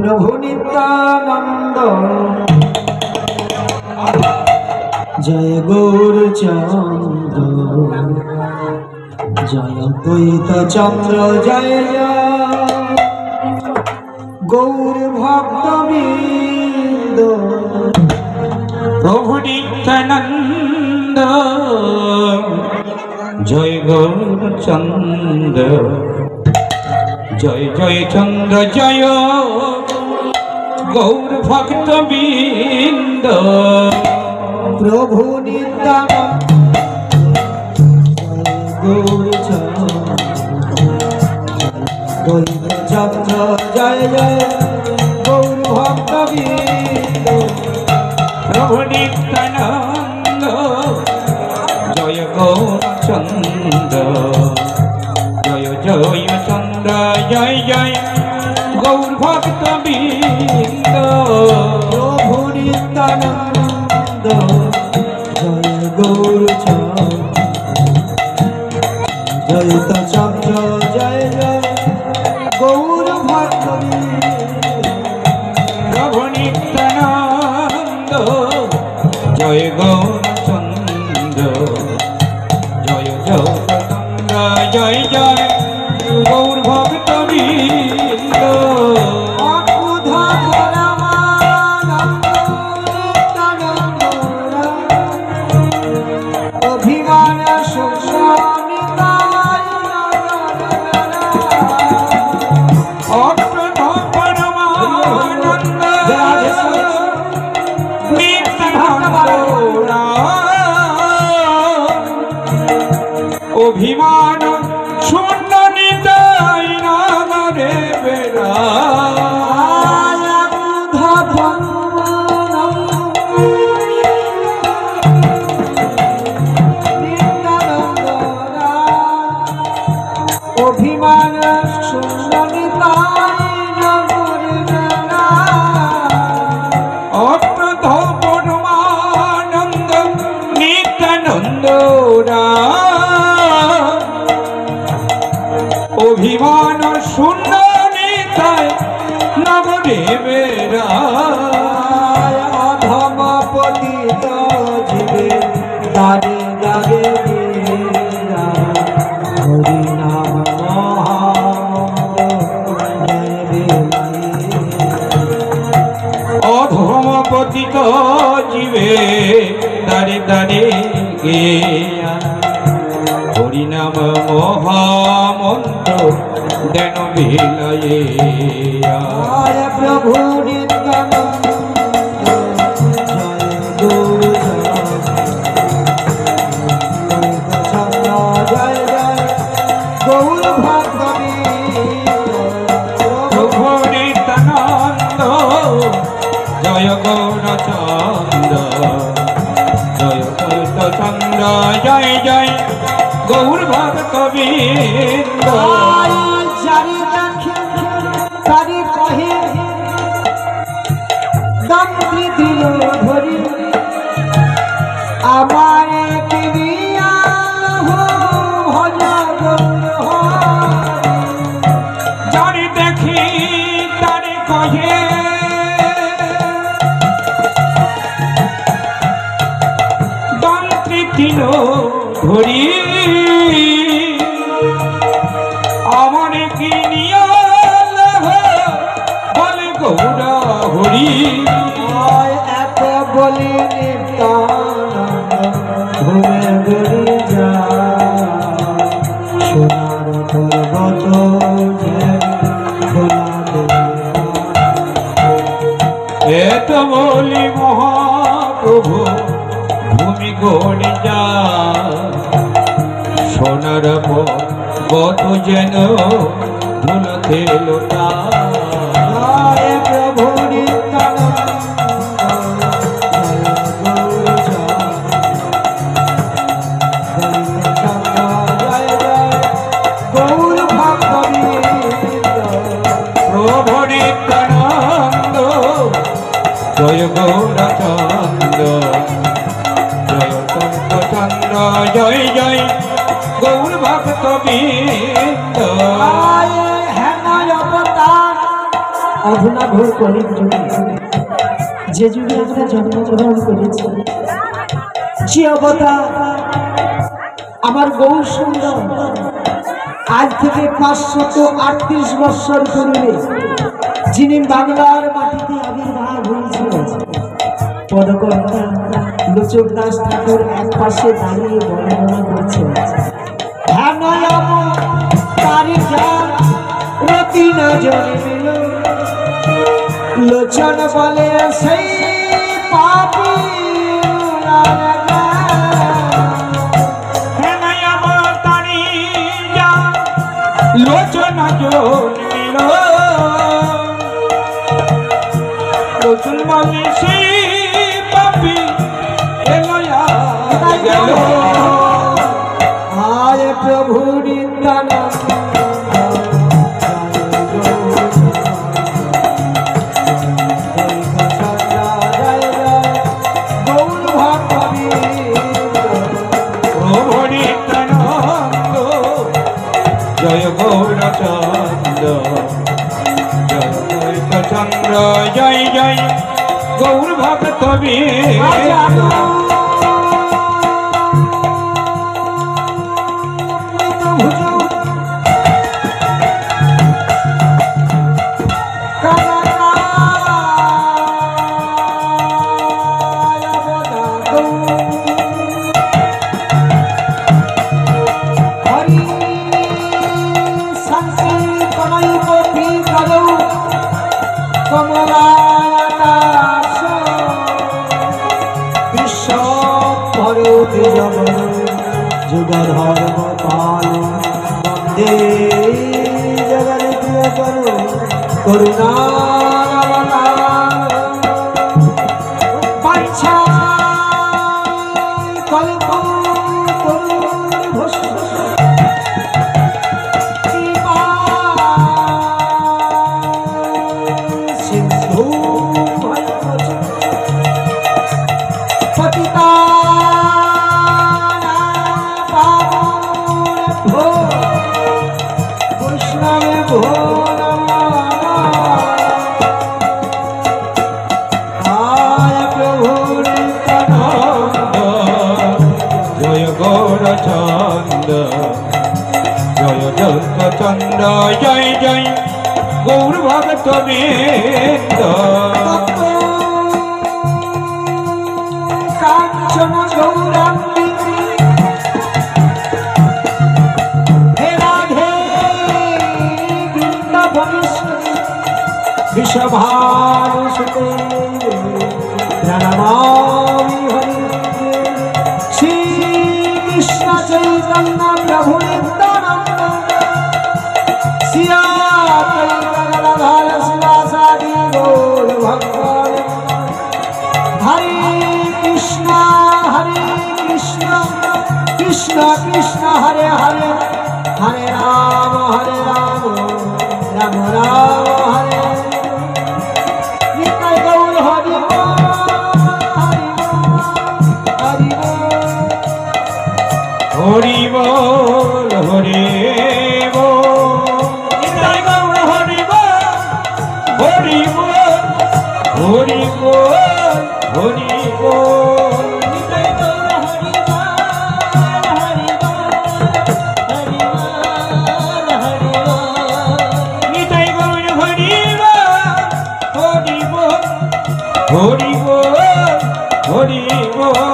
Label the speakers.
Speaker 1: प्रभु नित्यानंद जय गौरचंद्र जय द्वैत चंद्र जय जय गौर भक्तवृंद
Speaker 2: प्रभु नित्यानंद जय गौरचंद्र जय जय चंद्र जय गौर भक्तवृंद
Speaker 1: प्रभु नित्यानंद जय चंद्र जय जय गौर भक्तवृंद
Speaker 2: प्रभु नित्यानंद जय गौरचंद्र जय जय चंद्र जय जय गौर भक्तवृंद
Speaker 1: प्रभु नित्यानंद जय गौरचंद्र जय चंद्र जय जय गौर भक्तवृंद
Speaker 2: प्रभु नित्यानंद जय गौरचंद्र जय जय चंद्र जय जय गौर भक्तवृंद অভিমান শূন্য নিতাই নাগরে বেড়া
Speaker 1: অভিমান শূন্য নিতাই নাগরে বেড়া
Speaker 2: অপ্রধ পরমানন্দ নিত্যানন্দ অভিমান শূন্য নিতাই নগরে বেড়া
Speaker 1: অধম পতিত জীবে দারে দারে বেড়া হরি নাম
Speaker 2: অধম পতিত জীবে দারে দারে গেয়া হরিনাম মহামন্ত্র দেন বিলাইয়া
Speaker 1: প্রভু নিত্যানন্দ জয় জয় গৌর ভক্তবৃন্দ
Speaker 2: প্রভু নিত্যানন্দ জয় গৌরচন্দ্র জয় গৌরচন্দ্র জয় জয় গৌর ভক্তবৃন্দ
Speaker 1: জারি দেখে তারি কহে দম্পতি দিল ধরি আমার কিনিয়া ভজ
Speaker 2: জারি দেখি তারি কহে দন্ত্রী দিল ধরি আমার কিনিয়া বলে গৌরা হরি
Speaker 1: এত বলি নিত্যানন্দ ঘুমে গড়ি যা সোনার পর্বত
Speaker 2: এত বলি মহাপ্রভু ভূমি গড়ি যা সোনার পর্বত যেন ধুলতে লোটা
Speaker 1: প্রভু গৌর
Speaker 2: প্রভু নিত্যানন্দ জয় গৌরচন্দ্র জয় চন্দ্র জয় জয় গৌর ভক্তবৃন্দ
Speaker 1: অধুনা ঘোর কলির যুগে যে যুগে আমরা জন্মগ্রহণ করেছি, যে অবতার আমার গৌর সুন্দর আজ থেকে 538 বৎসর পূর্বে যিনি বাংলার মাটিতে আবির্ভাব হয়েছিলেন, পদকর্তা লোচক দাস ঠাকুর এক পাশে দাঁড়িয়ে বর্ণনা করছেন। হ্যাঁ নয় তারি যান রতি না জন্মিল, লোচন বলে সেই পাপী
Speaker 2: লোচন জন্মিল, লোচন বলে সেই পাপী গেল।
Speaker 1: আয় প্রভু নিত্যানন্দ
Speaker 2: জয় গৌরচন্দ্র, জয় গৌরচন্দ্র, জয় জয় গৌর ভক্ত
Speaker 1: যুগধর্ম পাল বন্দে জগৎ করুণাবতার বাঞ্ছা কল্প সিন্ধু পতিতা
Speaker 2: গৌরচন্দ্র, জয় গৌরচন্দ্র, জয় জয় গৌর ভক্ত বৃন্দ।
Speaker 1: কাঞ্চন গৌরাঙ্গী হে রাধে বৃন্দাবনেশ্বরী বিষভানুসুতে প্রণমামি হরি। শ্রী কৃষ্ণ চৈতন্য প্রভু নিত্যানন্দ, শ্রিয়া গদাধর শিবাসাদি গৌর ভক্তবৃন্দ। হরে কৃষ্ণ কৃষ্ণ কৃষ্ণ হরে হরে, হরে রাম রাম রাম হরে নিতাই গৌর হরি
Speaker 2: হরি বল, হরি বল, নিতাই গৌর হরি বল, হরি বল, হরি বল, হরি বল, নিতাই গৌর হরি বল, হরি বল, হরি বল, হরি বল, নিতাই গৌর হরি বল, হরি বল, হরি বল, হরি বল।